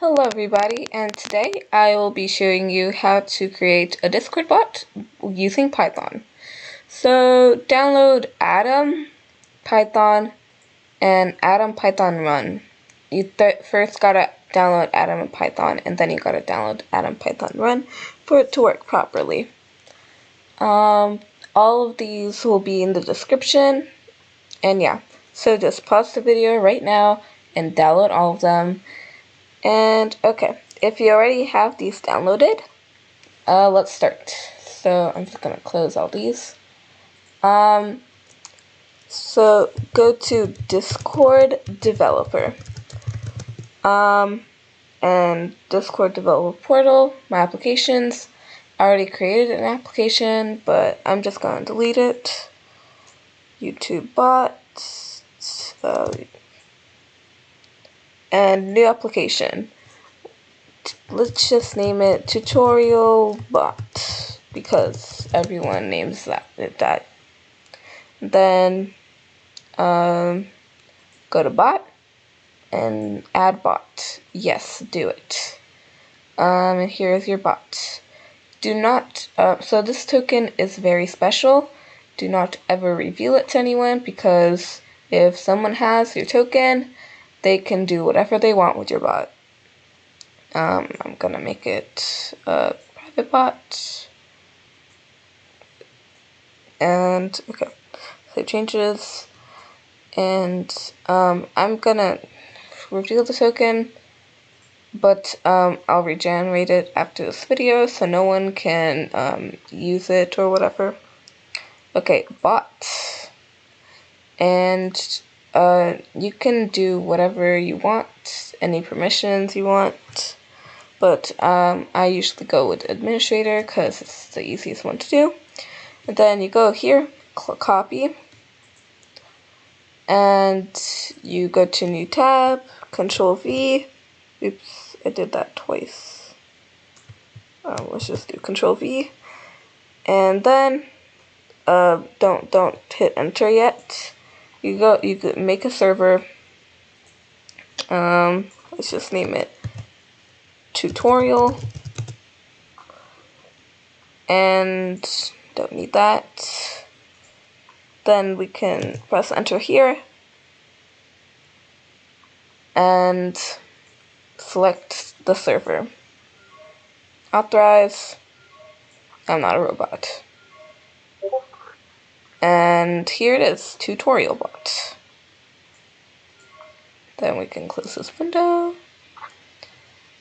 Hello everybody, and today I will be showing you how to create a Discord bot using Python. So download Atom Python and Atom Python Run. You first gotta download Atom and Python, and then you gotta download Atom Python Run for it to work properly. All of these will be in the description, and yeah, so just pause the video right now and download all of them. And okay, if you already have these downloaded, let's start. So I'm just gonna close all these. So go to Discord Developer. And Discord Developer Portal, my applications. I already created an application, but I'm just gonna delete it. YouTube bot. And new application. Let's just name it tutorial bot because everyone names that. Then go to bot and add bot. Yes, do it. And here's your bot. Do not, so this token is very special. Do not ever reveal it to anyone because if someone has your token, they can do whatever they want with your bot. I'm gonna make it a private bot. And okay, save changes. And I'm gonna reveal the token, but I'll regenerate it after this video so no one can use it or whatever. Okay, bot. And you can do whatever you want, any permissions you want. But I usually go with administrator because it's the easiest one to do. And then you go here, copy, and you go to new tab, Control V. Oops, I did that twice. Let's just do Control V, and then don't hit enter yet. You could make a server. Let's just name it tutorial, and don't need that. Then we can press enter here and select the server. Authorize. I'm not a robot. And here it is, tutorial bot. Then we can close this window.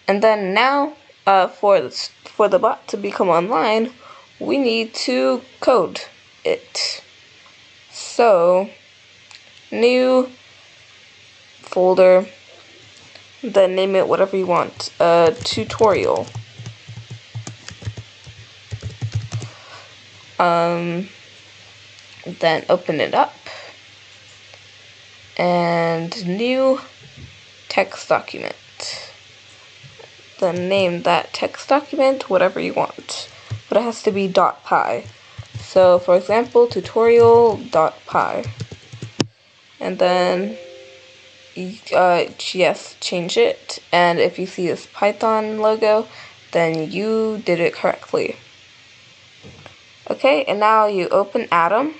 And then now, for the bot to become online, we need to code it. So, new folder, then name it whatever you want. Tutorial. Then open it up. And new text document. Then name that text document whatever you want, but it has to be .py. So for example, tutorial.py. And then yes, change it, and if you see this Python logo, then you did it correctly. Okay, and now you open Atom.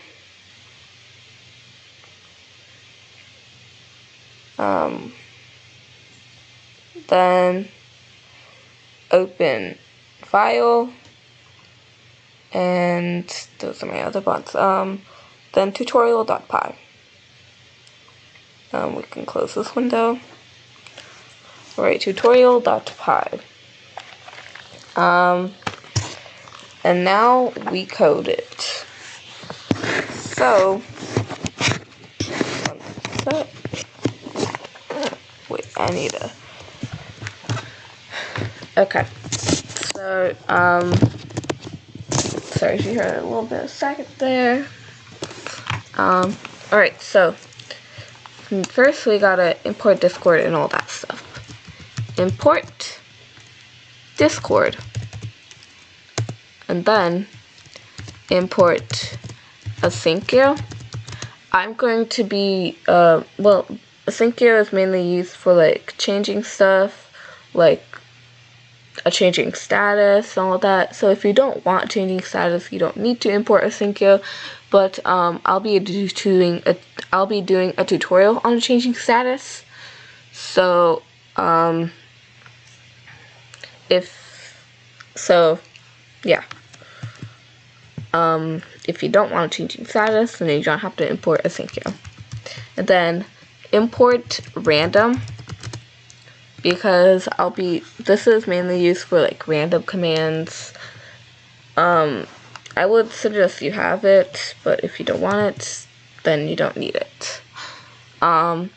Then open file, and those are my other bots. Then tutorial.py. We can close this window. Alright, tutorial.py. And now we code it. So, wait, I need a. Okay. So, sorry if you heard a little bit of static there. Alright, so first we gotta import Discord and all that stuff. Import Discord. And then import Asyncio. I'm going to be, well, Asyncio is mainly used for like changing stuff, like a changing status and all that. So if you don't want changing status, you don't need to import Asyncio. But I'll be doing a tutorial on changing status. So if you don't want changing status, then you don't have to import Asyncio. And then import random, because this is mainly used for like random commands. I would suggest you have it, but if you don't want it, then you don't need it. And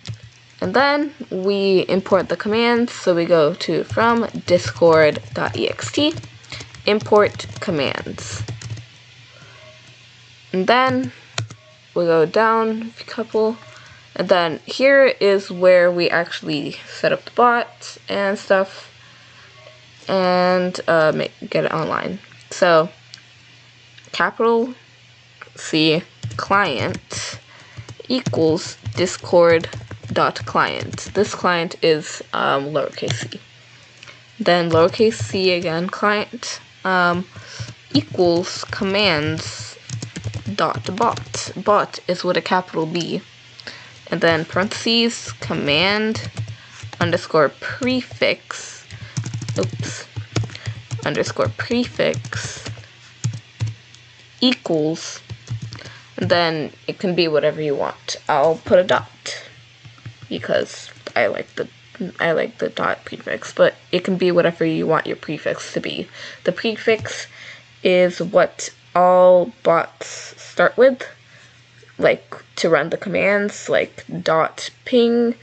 then we import the commands, so we go to from discord.ext, import commands. And then we go down a couple, and then here is where we actually set up the bot and stuff, and get it online. So capital C client equals discord.client. This client is lowercase c. Then lowercase c again, client equals commands dot bot. Bot is with a capital B. And then parentheses command underscore prefix. Underscore prefix equals, and then it can be whatever you want. I'll put a dot because I like the dot prefix, but it can be whatever you want your prefix to be. The prefix is what all bots start with, like to run the commands, like dot ping.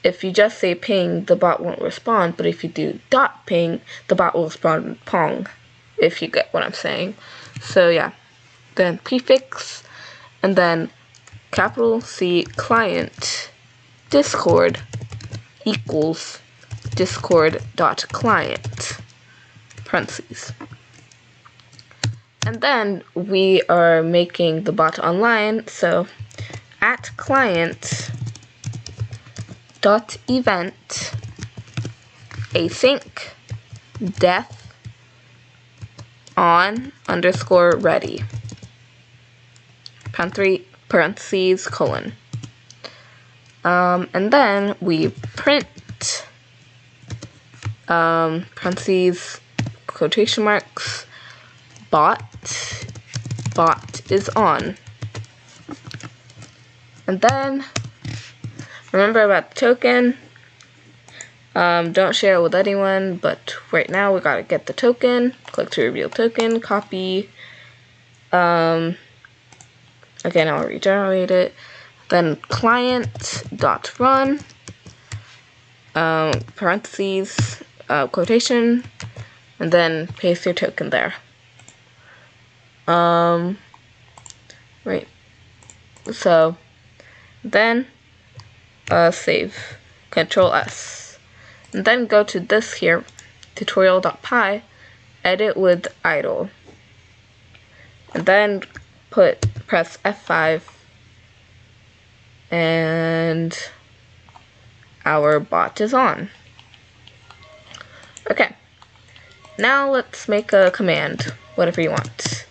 If you just say ping, the bot won't respond, but if you do dot ping, the bot will respond pong, if you get what I'm saying. So yeah, then prefix, and then capital C client discord equals discord.client parentheses. And then we are making the bot online, so at client dot event async def on underscore ready parentheses colon, and then we print parentheses quotation marks bot is on. And then remember about the token. Don't share it with anyone, but right now we gotta get the token. Click to reveal token, copy. Again, I'll regenerate it. Then client.run, parentheses, quotation, and then paste your token there. Right. So then save, Control S, and then go to this here, tutorial.py, edit with idle, and then press F5, and our bot is on. Okay, now let's make a command, whatever you want.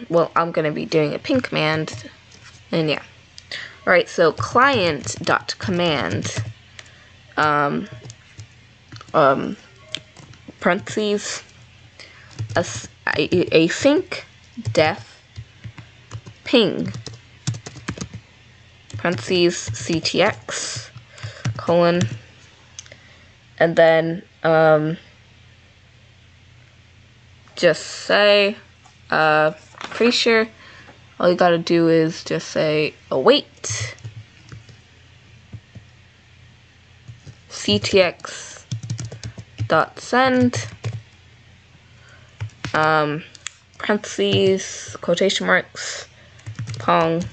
Well, I'm gonna be doing a ping command, and yeah. Alright, so client.command parentheses async def ping parentheses ctx colon, and then just say pretty sure all you gotta do is just say await ctx dot send parentheses quotation marks pong.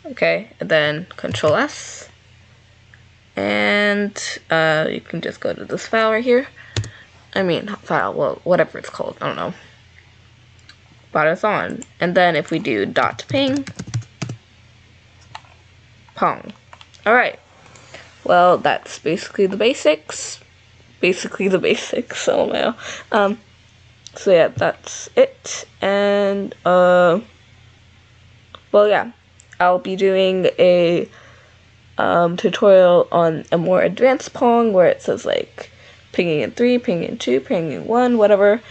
Okay, and then Control S, and you can just go to this file right here. I mean, file, well, whatever it's called, I don't know. Bot is on, and then if we do dot ping, pong. Alright, well, that's basically the basics. Oh man. So yeah, that's it. And well, yeah, I'll be doing a tutorial on a more advanced Pong where it says like pinging in 3, pinging in 2, pinging in 1, whatever.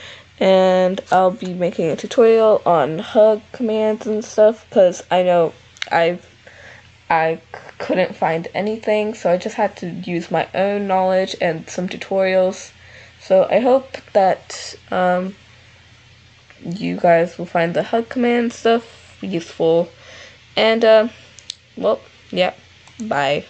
And I'll be making a tutorial on hug commands and stuff because I know I couldn't find anything, so I just had to use my own knowledge and some tutorials. So I hope that you guys will find the hug command stuff useful. And well, yeah, bye.